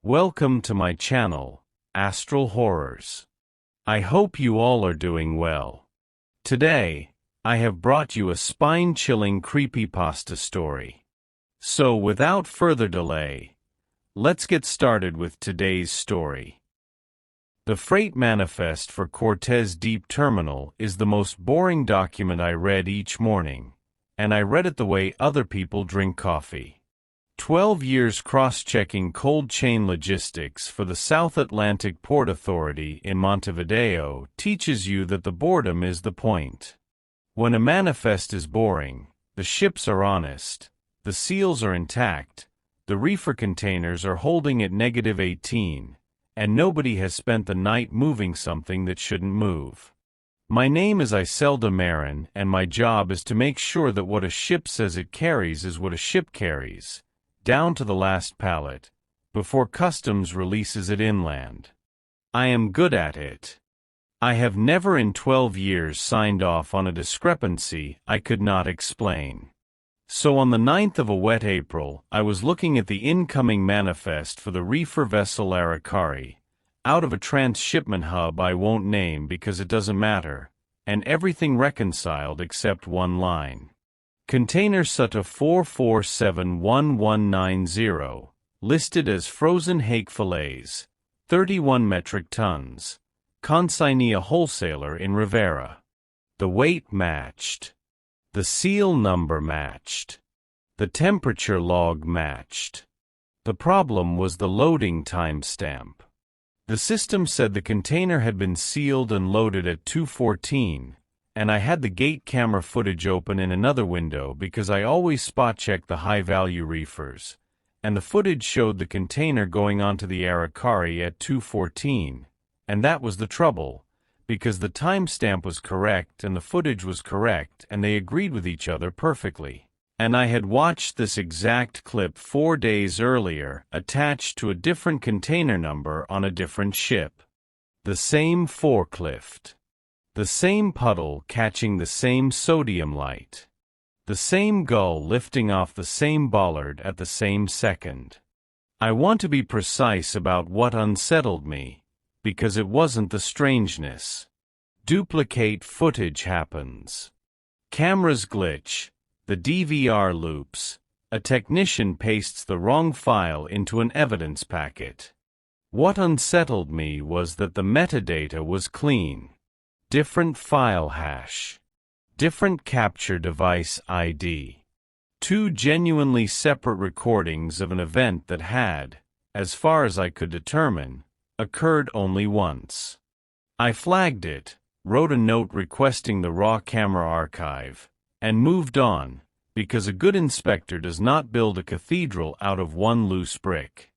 Welcome to my channel, Astral Horrors. I hope you all are doing well. Today, I have brought you a spine-chilling creepypasta story. So without further delay, let's get started with today's story. The Freight Manifest for Cortez Deep Terminal is the most boring document I read each morning, and I read it the way other people drink coffee. 12 years cross-checking cold chain logistics for the South Atlantic Port Authority in Montevideo teaches you that the boredom is the point. When a manifest is boring, the ships are honest, the seals are intact, the reefer containers are holding at -18, and nobody has spent the night moving something that shouldn't move. My name is Iselda Marin, and my job is to make sure that what a ship says it carries is what a ship carries, down to the last pallet, before customs releases it inland. I am good at it. I have never in 12 years signed off on a discrepancy I could not explain. So on the 9th of a wet April, I was looking at the incoming manifest for the reefer vessel Aracari, out of a transshipment hub I won't name because it doesn't matter, and everything reconciled except one line. Container SUTA 4471190, listed as frozen hake fillets, 31 metric tons, consignee a wholesaler in Rivera. The weight matched. The seal number matched. The temperature log matched. The problem was the loading timestamp. The system said the container had been sealed and loaded at 2:14, and I had the gate camera footage open in another window because I always spot-check the high-value reefers, and the footage showed the container going onto the Aracari at 2:14, and that was the trouble, because the timestamp was correct and the footage was correct and they agreed with each other perfectly. And I had watched this exact clip 4 days earlier attached to a different container number on a different ship. The same forklift. The same puddle catching the same sodium light. The same gull lifting off the same bollard at the same second. I want to be precise about what unsettled me, because it wasn't the strangeness. Duplicate footage happens. Cameras glitch, the DVR loops, a technician pastes the wrong file into an evidence packet. What unsettled me was that the metadata was clean. Different file hash. Different capture device ID. Two genuinely separate recordings of an event that had, as far as I could determine, occurred only once. I flagged it, wrote a note requesting the raw camera archive, and moved on, because a good inspector does not build a cathedral out of one loose brick.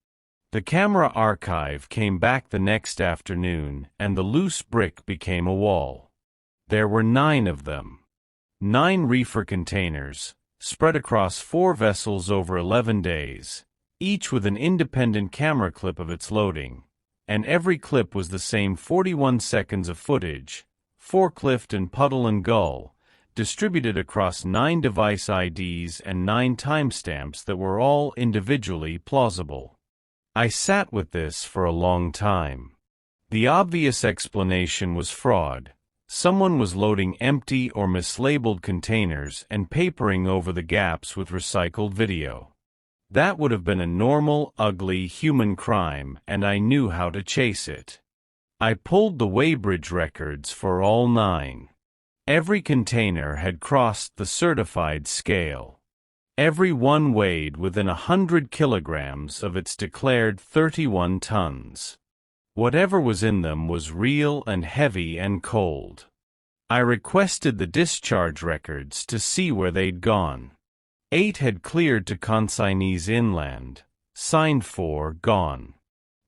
The camera archive came back the next afternoon, and the loose brick became a wall. There were 9 of them. 9 reefer containers, spread across 4 vessels over 11 days, each with an independent camera clip of its loading, and every clip was the same 41 seconds of footage, forklift and puddle and gull, distributed across 9 device IDs and 9 timestamps that were all individually plausible. I sat with this for a long time. The obvious explanation was fraud. Someone was loading empty or mislabeled containers and papering over the gaps with recycled video. That would have been a normal, ugly human crime, and I knew how to chase it. I pulled the weighbridge records for all 9. Every container had crossed the certified scale. Every one weighed within 100 kilograms of its declared 31 tons. Whatever was in them was real and heavy and cold. I requested the discharge records to see where they'd gone. 8 had cleared to consignees inland, signed for, gone.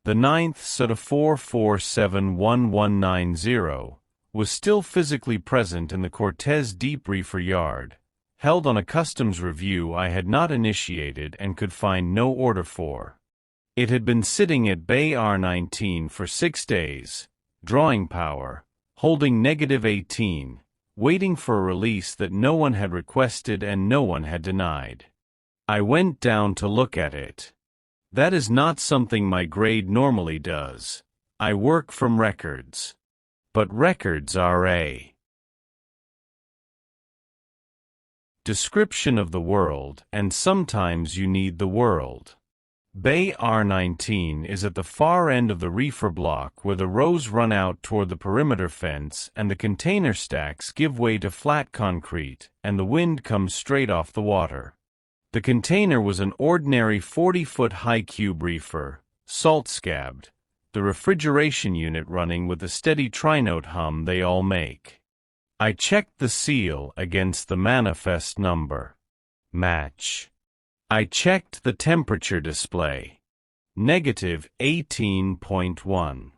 The 9th SUTA 4471190 was still physically present in the Cortez Deep Reefer Yard, held on a customs review I had not initiated and could find no order for. It had been sitting at Bay R19 for 6 days, drawing power, holding -18, waiting for a release that no one had requested and no one had denied. I went down to look at it. That is not something my grade normally does. I work from records. But records are a description of the world, and sometimes you need the world. Bay R19 is at the far end of the reefer block where the rows run out toward the perimeter fence and the container stacks give way to flat concrete and the wind comes straight off the water. The container was an ordinary 40-foot high cube reefer, salt-scabbed, the refrigeration unit running with the steady tri-note hum they all make. I checked the seal against the manifest number. Match. I checked the temperature display. Negative 18.1.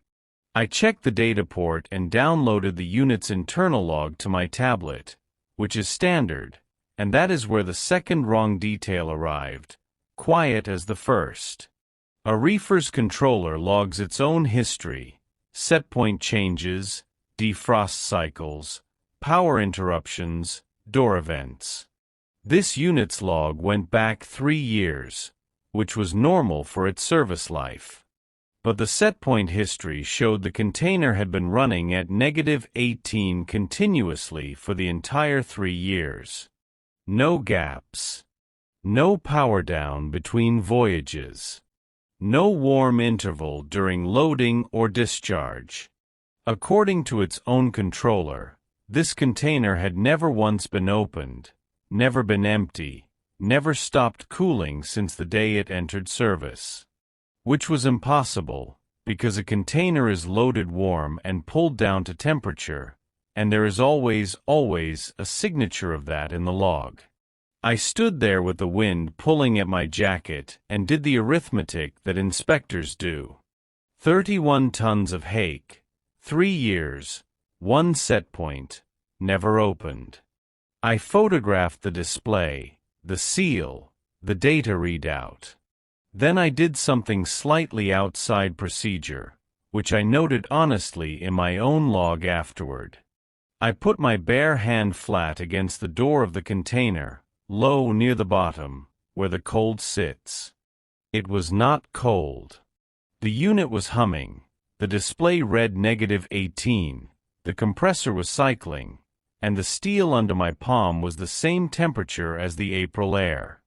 I checked the data port and downloaded the unit's internal log to my tablet, which is standard, and that is where the second wrong detail arrived, quiet as the first. A reefer's controller logs its own history, set point changes, defrost cycles, power interruptions, door events. This unit's log went back 3 years, which was normal for its service life. But the setpoint history showed the container had been running at negative 18 continuously for the entire 3 years. No gaps. No power down between voyages. No warm interval during loading or discharge. According to its own controller, this container had never once been opened, never been empty, never stopped cooling since the day it entered service. Which was impossible, because a container is loaded warm and pulled down to temperature, and there is always a signature of that in the log. I stood there with the wind pulling at my jacket and did the arithmetic that inspectors do. 31 tons of hake, 3 years, 1 set point, never opened. I photographed the display, the seal, the data readout. Then I did something slightly outside procedure, which I noted honestly in my own log afterward. I put my bare hand flat against the door of the container, low near the bottom, where the cold sits. It was not cold. The unit was humming, the display read negative 18, the compressor was cycling, and the steel under my palm was the same temperature as the April air.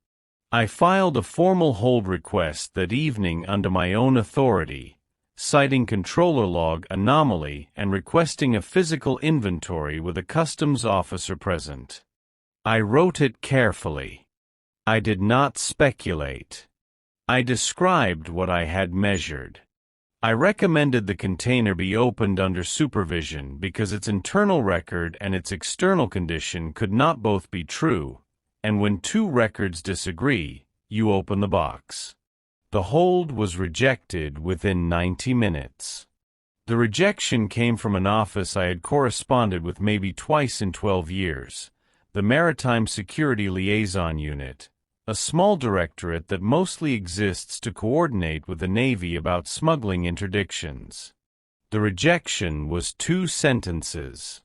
I filed a formal hold request that evening under my own authority, citing controller log anomaly and requesting a physical inventory with a customs officer present. I wrote it carefully. I did not speculate. I described what I had measured. I recommended the container be opened under supervision because its internal record and its external condition could not both be true, and when 2 records disagree, you open the box. The hold was rejected within 90 minutes. The rejection came from an office I had corresponded with maybe twice in 12 years, the Maritime Security Liaison Unit, a small directorate that mostly exists to coordinate with the Navy about smuggling interdictions. The rejection was 2 sentences.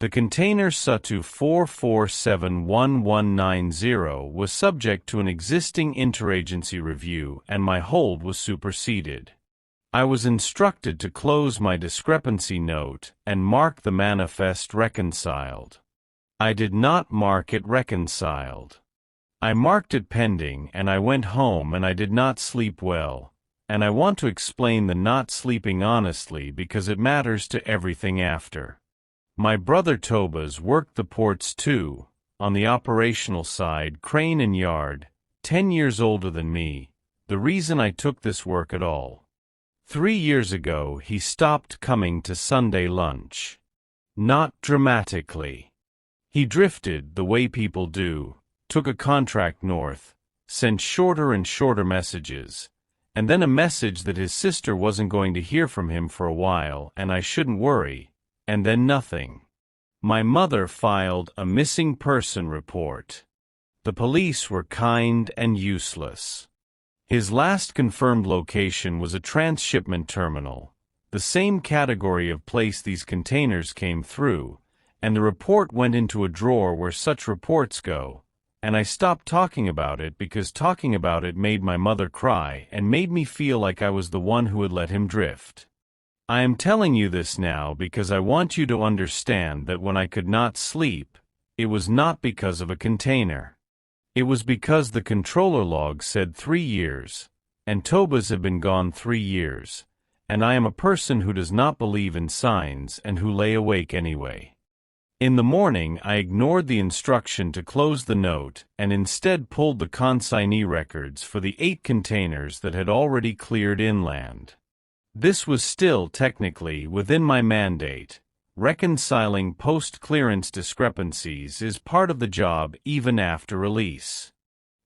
The container SUTU 4471190 was subject to an existing interagency review and my hold was superseded. I was instructed to close my discrepancy note and mark the manifest reconciled. I did not mark it reconciled. I marked it pending and I went home and I did not sleep well, and I want to explain the not sleeping honestly because it matters to everything after. My brother Tobas worked the ports too, on the operational side, crane and yard, 10 years older than me, the reason I took this work at all. 3 years ago he stopped coming to Sunday lunch. Not dramatically. He drifted the way people do, took a contract north, sent shorter and shorter messages, and then a message that his sister wasn't going to hear from him for a while and I shouldn't worry, and then nothing. My mother filed a missing person report. The police were kind and useless. His last confirmed location was a transshipment terminal, the same category of place these containers came through, and the report went into a drawer where such reports go, and I stopped talking about it because talking about it made my mother cry and made me feel like I was the one who had let him drift. I am telling you this now because I want you to understand that when I could not sleep, it was not because of a container. It was because the controller log said 3 years, and Toba's had been gone 3 years, and I am a person who does not believe in signs and who lay awake anyway. In the morning I ignored the instruction to close the note and instead pulled the consignee records for the 8 containers that had already cleared inland. This was still technically within my mandate. Reconciling post-clearance discrepancies is part of the job even after release.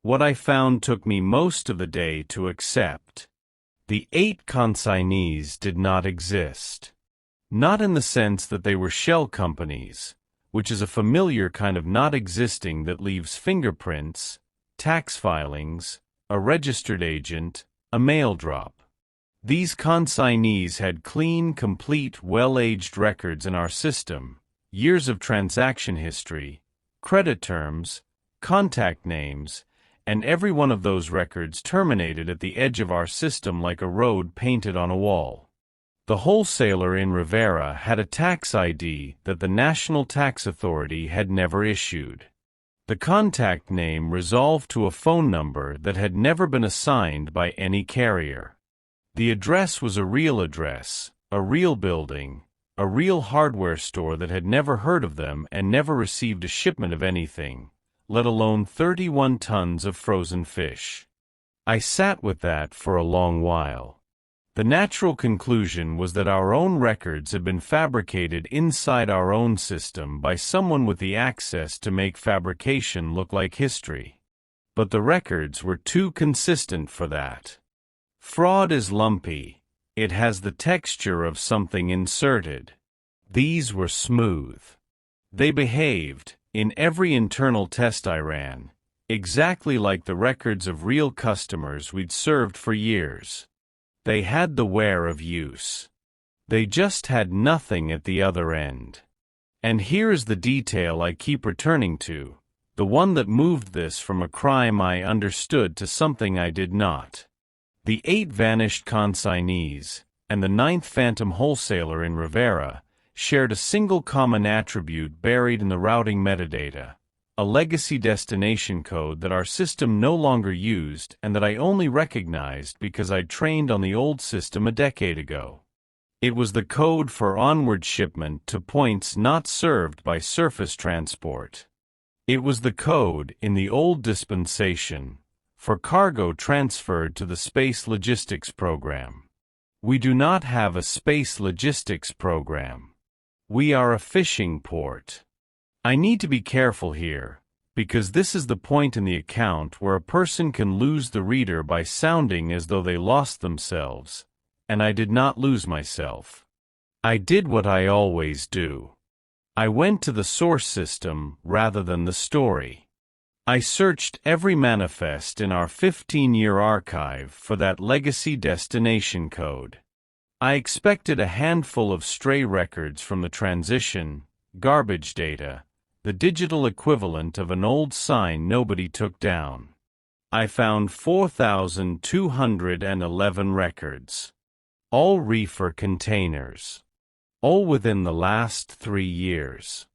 What I found took me most of the day to accept. The 8 consignees did not exist. Not in the sense that they were shell companies, which is a familiar kind of not existing that leaves fingerprints, tax filings, a registered agent, a mail drop. These consignees had clean, complete, well-aged records in our system, years of transaction history, credit terms, contact names, and every one of those records terminated at the edge of our system like a road painted on a wall. The wholesaler in Rivera had a tax ID that the National Tax Authority had never issued. The contact name resolved to a phone number that had never been assigned by any carrier. The address was a real address, a real building, a real hardware store that had never heard of them and never received a shipment of anything, let alone 31 tons of frozen fish. I sat with that for a long while. The natural conclusion was that our own records had been fabricated inside our own system by someone with the access to make fabrication look like history. But the records were too consistent for that. Fraud is lumpy. It has the texture of something inserted. These were smooth. They behaved, in every internal test I ran, exactly like the records of real customers we'd served for years. They had the wear of use. They just had nothing at the other end. And here is the detail I keep returning to, the one that moved this from a crime I understood to something I did not. The 8 vanished consignees, and the 9th phantom wholesaler in Rivera, shared a single common attribute buried in the routing metadata, a legacy destination code that our system no longer used and that I only recognized because I'd trained on the old system a decade ago. It was the code for onward shipment to points not served by surface transport. It was the code, in the old dispensation, for cargo transferred to the Space Logistics Program. We do not have a Space Logistics Program. We are a fishing port. I need to be careful here, because this is the point in the account where a person can lose the reader by sounding as though they lost themselves, and I did not lose myself. I did what I always do. I went to the source system rather than the story. I searched every manifest in our 15-year archive for that legacy destination code. I expected a handful of stray records from the transition, garbage data, the digital equivalent of an old sign nobody took down. I found 4,211 records. All reefer containers. All within the last 3 years.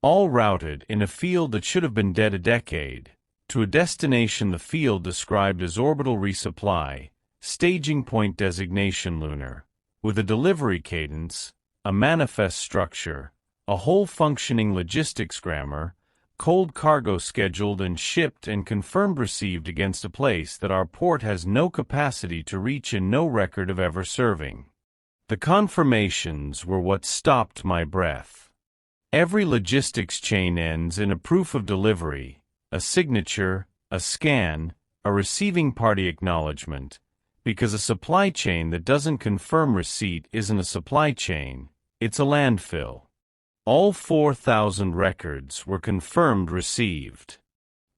All routed in a field that should have been dead a decade, to a destination the field described as orbital resupply, staging point designation lunar, with a delivery cadence, a manifest structure, a whole functioning logistics grammar, cold cargo scheduled and shipped and confirmed received against a place that our port has no capacity to reach and no record of ever serving. The confirmations were what stopped my breath. Every logistics chain ends in a proof of delivery, a signature, a scan, a receiving party acknowledgement, because a supply chain that doesn't confirm receipt isn't a supply chain, it's a landfill. All 4,000 records were confirmed received.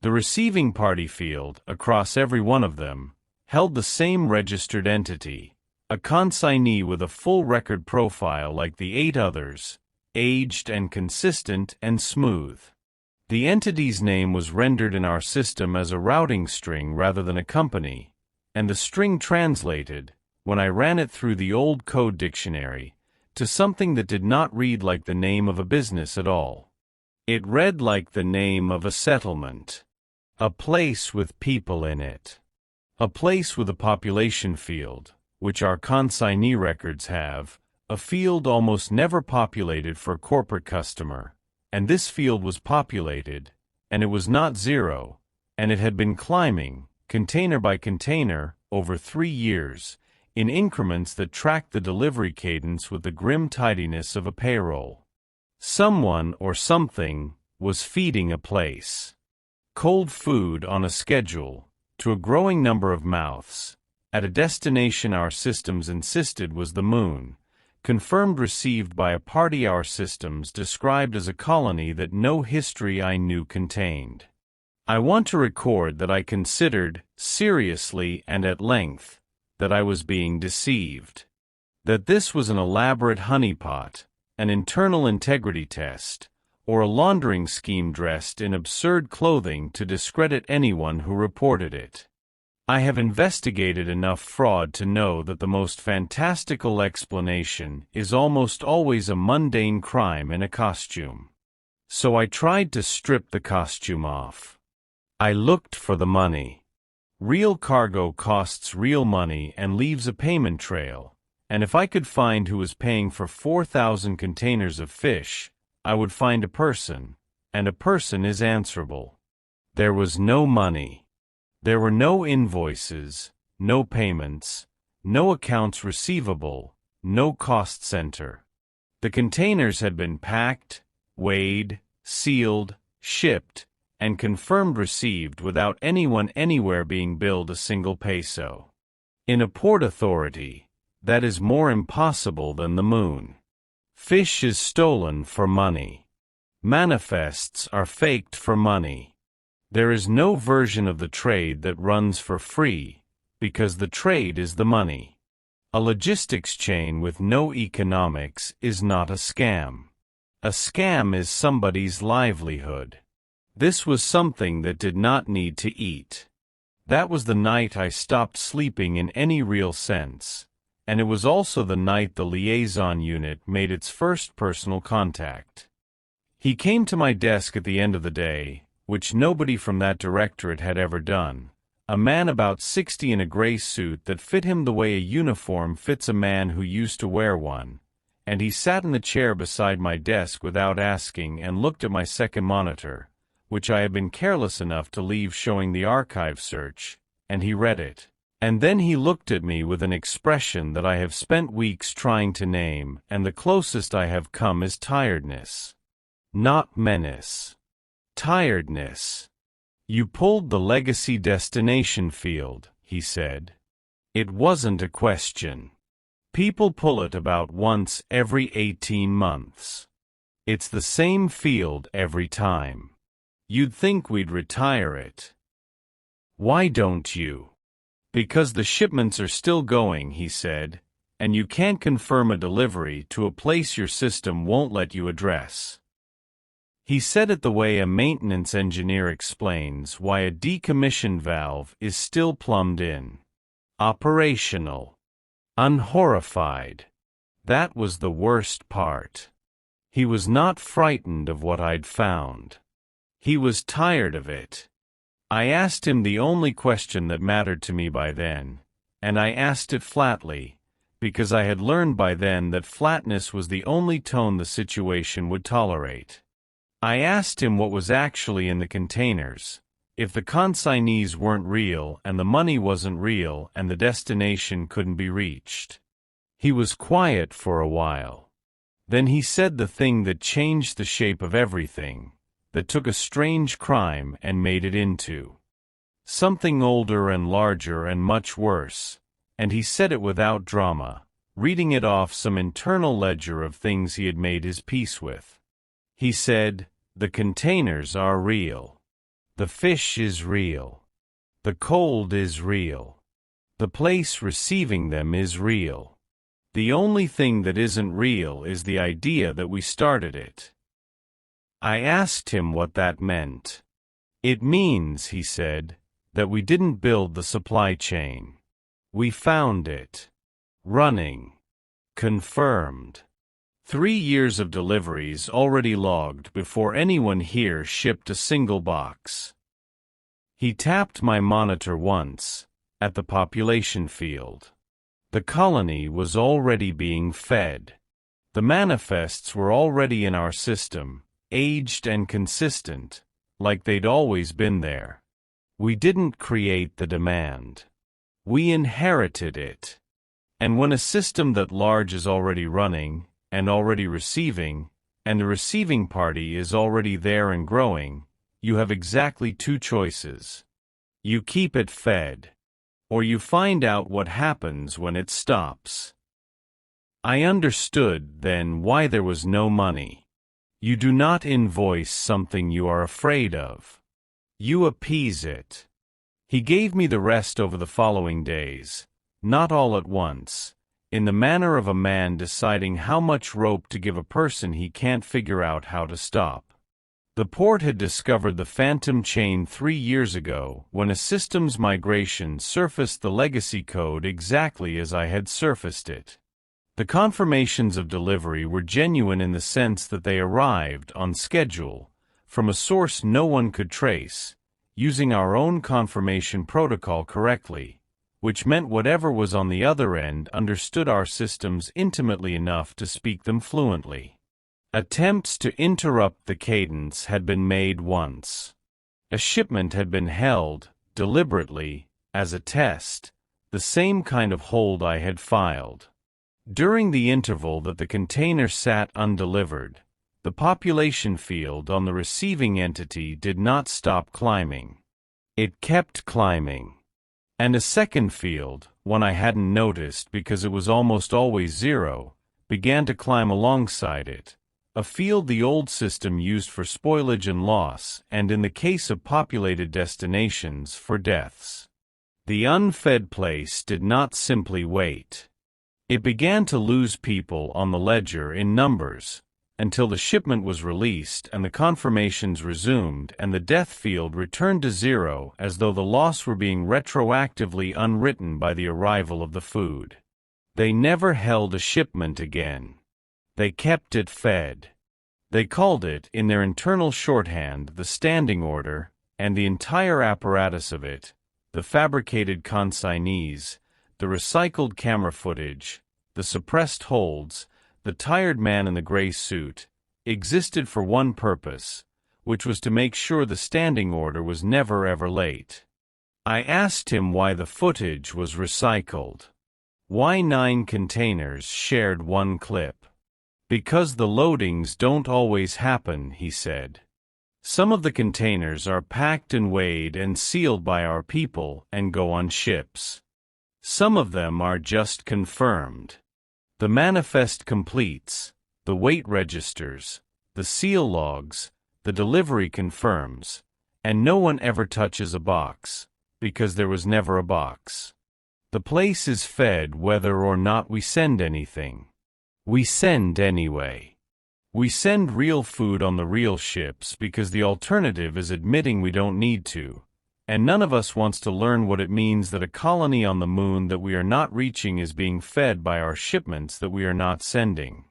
The receiving party field, across every one of them, held the same registered entity, a consignee with a full record profile like the 8 others, aged and consistent and smooth. The entity's name was rendered in our system as a routing string rather than a company, and the string translated, when I ran it through the old code dictionary, to something that did not read like the name of a business at all. It read like the name of a settlement. A place with people in it. A place with a population field, which our consignee records have, a field almost never populated for a corporate customer, and this field was populated, and it was not zero, and it had been climbing, container by container, over 3 years, in increments that tracked the delivery cadence with the grim tidiness of a payroll. Someone or something was feeding a place. Cold food on a schedule, to a growing number of mouths, at a destination our systems insisted was the moon, confirmed received by a party our systems described as a colony that no history I knew contained. I want to record that I considered, seriously and at length, that I was being deceived. That this was an elaborate honeypot, an internal integrity test, or a laundering scheme dressed in absurd clothing to discredit anyone who reported it. I have investigated enough fraud to know that the most fantastical explanation is almost always a mundane crime in a costume. So I tried to strip the costume off. I looked for the money. Real cargo costs real money and leaves a payment trail, and if I could find who was paying for 4,000 containers of fish, I would find a person, and a person is answerable. There was no money. There were no invoices, no payments, no accounts receivable, no cost center. The containers had been packed, weighed, sealed, shipped, and confirmed received without anyone anywhere being billed a single peso. In a port authority, that is more impossible than the moon. Fish is stolen for money. Manifests are faked for money. There is no version of the trade that runs for free, because the trade is the money. A logistics chain with no economics is not a scam. A scam is somebody's livelihood. This was something that did not need to eat. That was the night I stopped sleeping in any real sense, and it was also the night the liaison unit made its first personal contact. He came to my desk at the end of the day, which nobody from that directorate had ever done, a man about 60 in a gray suit that fit him the way a uniform fits a man who used to wear one, and he sat in the chair beside my desk without asking and looked at my second monitor, which I had been careless enough to leave showing the archive search, and he read it. And then he looked at me with an expression that I have spent weeks trying to name, and the closest I have come is tiredness. Not menace. Tiredness. You pulled the legacy destination field, he said. It wasn't a question. People pull it about once every 18 months. It's the same field every time. You'd think we'd retire it. Why don't you? Because the shipments are still going, he said, and you can't confirm a delivery to a place your system won't let you address. He said it the way a maintenance engineer explains why a decommissioned valve is still plumbed in. Operational. Unhorrified. That was the worst part. He was not frightened of what I'd found. He was tired of it. I asked him the only question that mattered to me by then, and I asked it flatly, because I had learned by then that flatness was the only tone the situation would tolerate. I asked him what was actually in the containers, if the consignees weren't real and the money wasn't real and the destination couldn't be reached. He was quiet for a while. Then he said the thing that changed the shape of everything, that took a strange crime and made it into something older and larger and much worse, and he said it without drama, reading it off some internal ledger of things he had made his peace with. He said, "The containers are real. The fish is real. The cold is real. The place receiving them is real. The only thing that isn't real is the idea that we started it." I asked him what that meant. It means, he said, that we didn't build the supply chain. We found it. Running. Confirmed. 3 years of deliveries already logged before anyone here shipped a single box. He tapped my monitor once, at the population field. The colony was already being fed. The manifests were already in our system, aged and consistent, like they'd always been there. We didn't create the demand. We inherited it. And when a system that large is already running, and already receiving, and the receiving party is already there and growing, you have exactly 2 choices. You keep it fed, or you find out what happens when it stops. I understood then why there was no money. You do not invoice something you are afraid of. You appease it. He gave me the rest over the following days, not all at once, in the manner of a man deciding how much rope to give a person he can't figure out how to stop. The port had discovered the phantom chain 3 years ago when a systems migration surfaced the legacy code exactly as I had surfaced it. The confirmations of delivery were genuine in the sense that they arrived on schedule, from a source no one could trace, using our own confirmation protocol correctly, which meant whatever was on the other end understood our systems intimately enough to speak them fluently. Attempts to interrupt the cadence had been made once. A shipment had been held, deliberately, as a test, the same kind of hold I had filed. During the interval that the container sat undelivered, the population field on the receiving entity did not stop climbing. It kept climbing. And a second field, one I hadn't noticed because it was almost always 0, began to climb alongside it, a field the old system used for spoilage and loss, and in the case of populated destinations, for deaths. The unfed place did not simply wait. It began to lose people on the ledger in numbers, until the shipment was released and the confirmations resumed and the death field returned to 0 as though the loss were being retroactively unwritten by the arrival of the food. They never held a shipment again. They kept it fed. They called it, in their internal shorthand, the standing order, and the entire apparatus of it, the fabricated consignees, the recycled camera footage, the suppressed holds, the tired man in the gray suit, existed for one purpose, which was to make sure the standing order was never ever late. I asked him why the footage was recycled. Why 9 containers shared one clip? Because the loadings don't always happen, he said. Some of the containers are packed and weighed and sealed by our people and go on ships. Some of them are just confirmed. The manifest completes, the weight registers, the seal logs, the delivery confirms, and no one ever touches a box, because there was never a box. The place is fed whether or not we send anything. We send anyway. We send real food on the real ships because the alternative is admitting we don't need to, and none of us wants to learn what it means that a colony on the moon that we are not reaching is being fed by our shipments that we are not sending.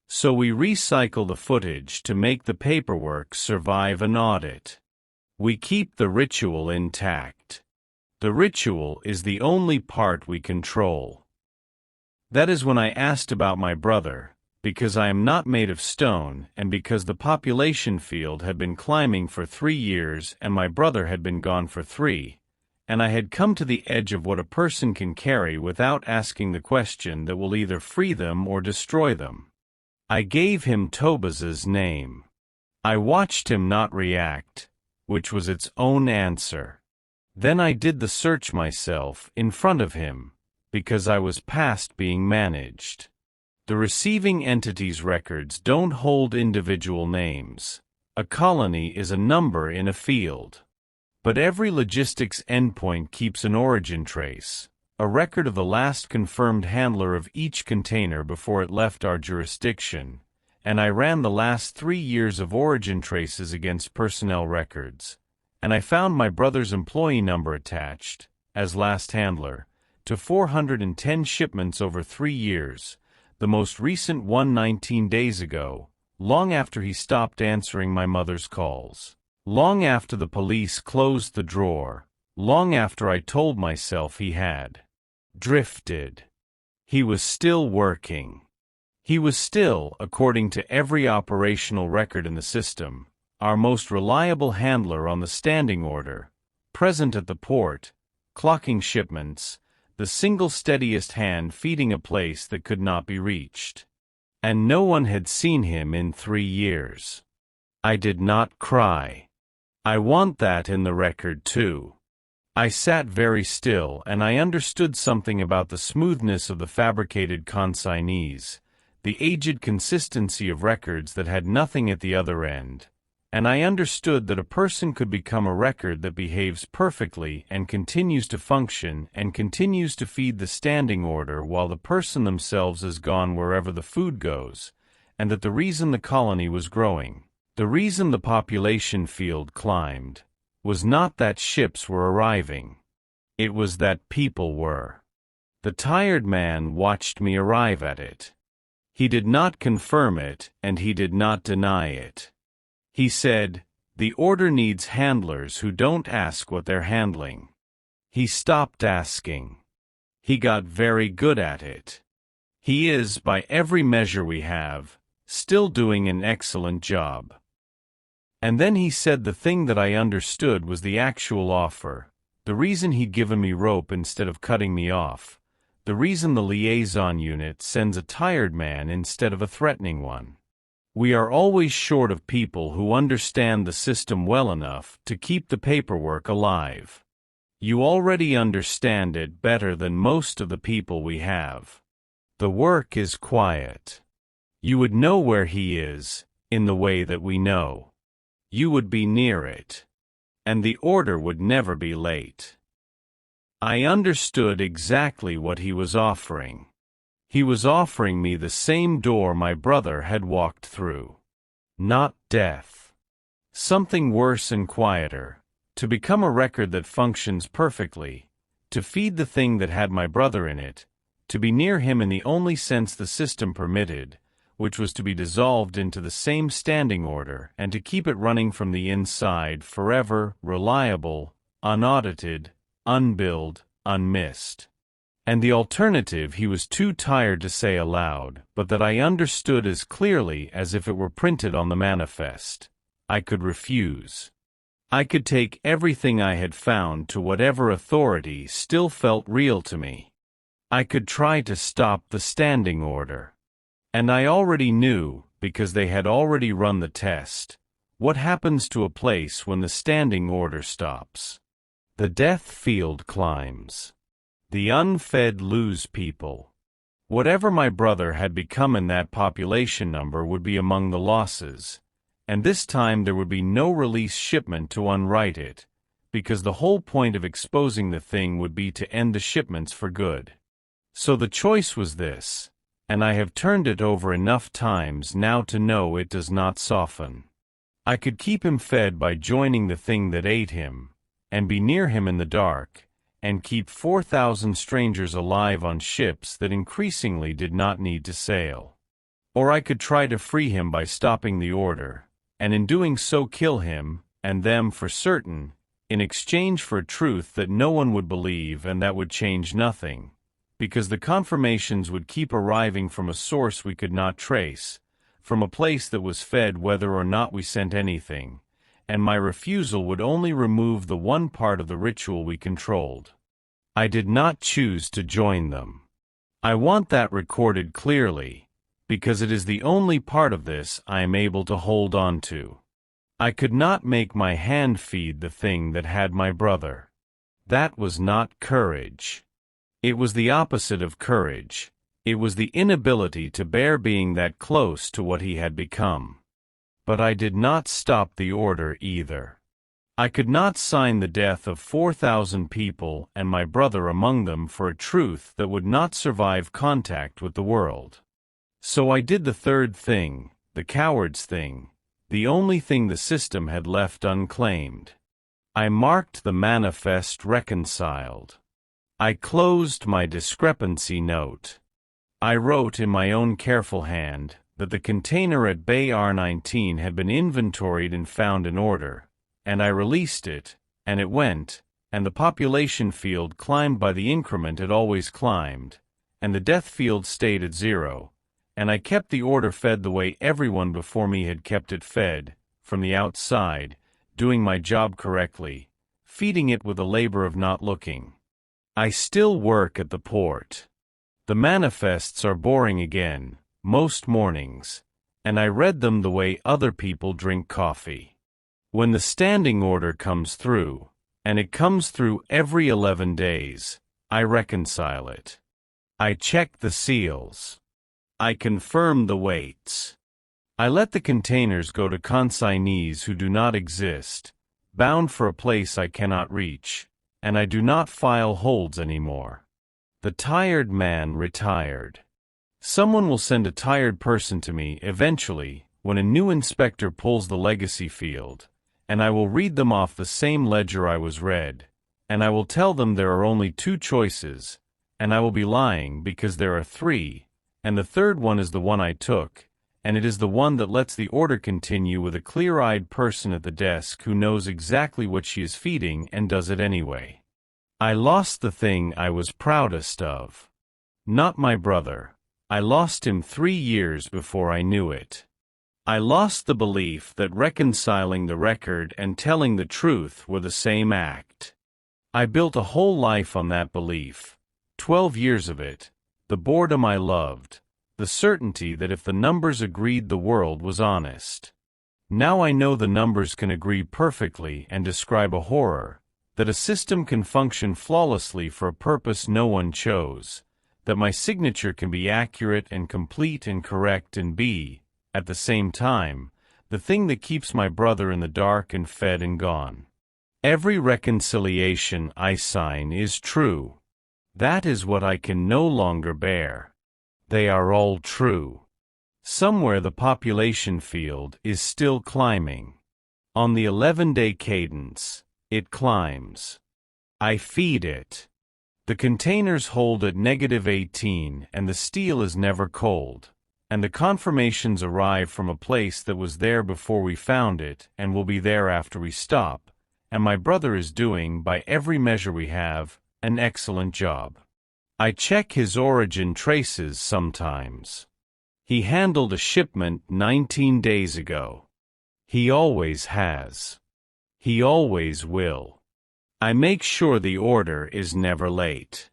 So we recycle the footage to make the paperwork survive an audit. We keep the ritual intact. The ritual is the only part we control. That is when I asked about my brother, because I am not made of stone and because the population field had been climbing for 3 years and my brother had been gone for 3, and I had come to the edge of what a person can carry without asking the question that will either free them or destroy them. I gave him Tobaz's name. I watched him not react, which was its own answer. Then I did the search myself in front of him, because I was past being managed. The receiving entity's records don't hold individual names. A colony is a number in a field. But every logistics endpoint keeps an origin trace, a record of the last confirmed handler of each container before it left our jurisdiction, and I ran the last 3 years of origin traces against personnel records, and I found my brother's employee number attached, as last handler, to 410 shipments over 3 years, the most recent one 19 days ago, long after he stopped answering my mother's calls, long after the police closed the drawer, long after I told myself he had drifted. He was still working. He was still, according to every operational record in the system, our most reliable handler on the standing order, present at the port, clocking shipments, the single steadiest hand feeding a place that could not be reached. And no one had seen him in 3 years. I did not cry. I want that in the record too. I sat very still and I understood something about the smoothness of the fabricated consignees, the aged consistency of records that had nothing at the other end, and I understood that a person could become a record that behaves perfectly and continues to function and continues to feed the standing order while the person themselves is gone wherever the food goes, and that the reason the colony was growing, the reason the population field climbed, was not that ships were arriving. It was that people were. The tired man watched me arrive at it. He did not confirm it, and he did not deny it. He said, "The order needs handlers who don't ask what they're handling." He stopped asking. He got very good at it. He is, by every measure we have, still doing an excellent job. And then he said the thing that I understood was the actual offer, the reason he'd given me rope instead of cutting me off, the reason the liaison unit sends a tired man instead of a threatening one. We are always short of people who understand the system well enough to keep the paperwork alive. You already understand it better than most of the people we have. The work is quiet. You would know where he is, in the way that we know. You would be near it. And the order would never be late. I understood exactly what he was offering. He was offering me the same door my brother had walked through. Not death. Something worse and quieter. To become a record that functions perfectly. To feed the thing that had my brother in it. To be near him in the only sense the system permitted, which was to be dissolved into the same standing order and to keep it running from the inside forever, reliable, unaudited, unbilled, unmissed. And the alternative he was too tired to say aloud, but that I understood as clearly as if it were printed on the manifest. I could refuse. I could take everything I had found to whatever authority still felt real to me. I could try to stop the standing order. And I already knew, because they had already run the test, what happens to a place when the standing order stops. The death field climbs. The unfed lose people. Whatever my brother had become in that population number would be among the losses, and this time there would be no release shipment to unwrite it, because the whole point of exposing the thing would be to end the shipments for good. So the choice was this, and I have turned it over enough times now to know it does not soften. I could keep him fed by joining the thing that ate him, and be near him in the dark, and keep 4,000 strangers alive on ships that increasingly did not need to sail. Or I could try to free him by stopping the order, and in doing so kill him, and them for certain, in exchange for a truth that no one would believe and that would change nothing, because the confirmations would keep arriving from a source we could not trace, from a place that was fed whether or not we sent anything, and my refusal would only remove the one part of the ritual we controlled. I did not choose to join them. I want that recorded clearly, because it is the only part of this I am able to hold on to. I could not make my hand feed the thing that had my brother. That was not courage. It was the opposite of courage. It was the inability to bear being that close to what he had become. But I did not stop the order either. I could not sign the death of 4,000 people and my brother among them for a truth that would not survive contact with the world. So I did the third thing, the coward's thing, the only thing the system had left unclaimed. I marked the manifest reconciled. I closed my discrepancy note. I wrote in my own careful hand that the container at Bay R19 had been inventoried and found in order, and I released it, and it went, and the population field climbed by the increment it always climbed, and the death field stayed at 0, and I kept the order fed the way everyone before me had kept it fed, from the outside, doing my job correctly, feeding it with the labor of not looking. I still work at the port. The manifests are boring again, most mornings, and I read them the way other people drink coffee. When the standing order comes through, and it comes through every 11 days, I reconcile it. I check the seals. I confirm the weights. I let the containers go to consignees who do not exist, bound for a place I cannot reach, and I do not file holds anymore. The tired man retired. Someone will send a tired person to me eventually when a new inspector pulls the legacy field, and I will read them off the same ledger I was read, and I will tell them there are only 2 choices, and I will be lying because there are 3, and the third one is the one I took, and it is the one that lets the order continue with a clear-eyed person at the desk who knows exactly what she is feeding and does it anyway. I lost the thing I was proudest of. Not my brother. I lost him 3 years before I knew it. I lost the belief that reconciling the record and telling the truth were the same act. I built a whole life on that belief, 12 years of it, the boredom I loved, the certainty that if the numbers agreed the world was honest. Now I know the numbers can agree perfectly and describe a horror, that a system can function flawlessly for a purpose no one chose, that my signature can be accurate and complete and correct and be, at the same time, the thing that keeps my brother in the dark and fed and gone. Every reconciliation I sign is true. That is what I can no longer bear. They are all true. Somewhere the population field is still climbing. On the 11-day cadence, it climbs. I feed it. The containers hold at -18 and the steel is never cold, and the confirmations arrive from a place that was there before we found it and will be there after we stop, and my brother is doing, by every measure we have, an excellent job. I check his origin traces sometimes. He handled a shipment 19 days ago. He always has. He always will. I make sure the order is never late.